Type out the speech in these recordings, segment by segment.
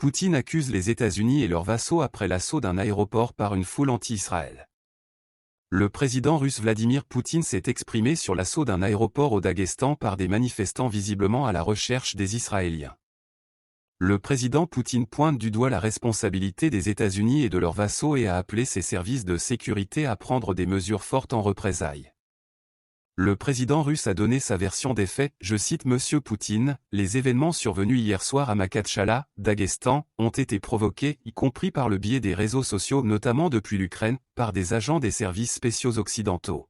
Poutine accuse les États-Unis et leurs vassaux après l'assaut d'un aéroport par une foule anti-Israël. Le président russe Vladimir Poutine s'est exprimé sur l'assaut d'un aéroport au Daghestan par des manifestants visiblement à la recherche des Israéliens. Le président Poutine pointe du doigt la responsabilité des États-Unis et de leurs vassaux et a appelé ses services de sécurité à prendre des mesures fortes en représailles. Le président russe a donné sa version des faits, je cite Monsieur Poutine, « Les événements survenus hier soir à Makhachkala, Daghestan, ont été provoqués, y compris par le biais des réseaux sociaux notamment depuis l'Ukraine, par des agents des services spéciaux occidentaux.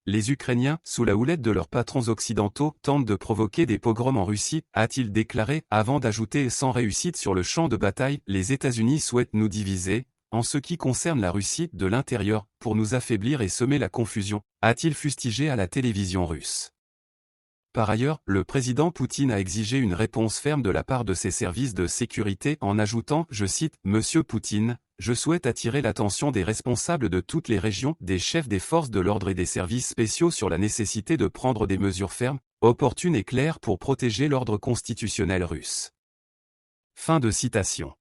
Les Ukrainiens, sous la houlette de leurs patrons occidentaux, tentent de provoquer des pogroms en Russie, a-t-il déclaré, avant d'ajouter sans réussite sur le champ de bataille, les États-Unis souhaitent nous diviser, en ce qui concerne la Russie de l'intérieur, pour nous affaiblir et semer la confusion, a-t-il fustigé à la télévision russe. Par ailleurs, le président Poutine a exigé une réponse ferme de la part de ses services de sécurité en ajoutant, je cite, « Monsieur Poutine, je souhaite attirer l'attention des responsables de toutes les régions, des chefs des forces de l'ordre et des services spéciaux sur la nécessité de prendre des mesures fermes, opportunes et claires pour protéger l'ordre constitutionnel russe. » Fin de citation.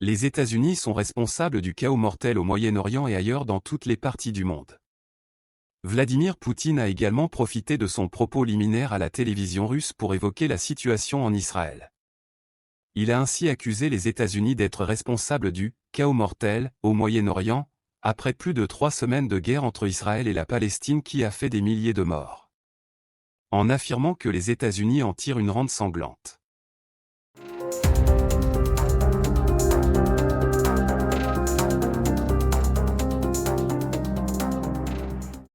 Les États-Unis sont responsables du chaos mortel au Moyen-Orient et ailleurs dans toutes les parties du monde. Vladimir Poutine a également profité de son propos liminaire à la télévision russe pour évoquer la situation en Israël. Il a ainsi accusé les États-Unis d'être responsables du « chaos mortel » au Moyen-Orient, après plus de 3 semaines de guerre entre Israël et la Palestine qui a fait des milliers de morts. En affirmant que les États-Unis en tirent une rente sanglante.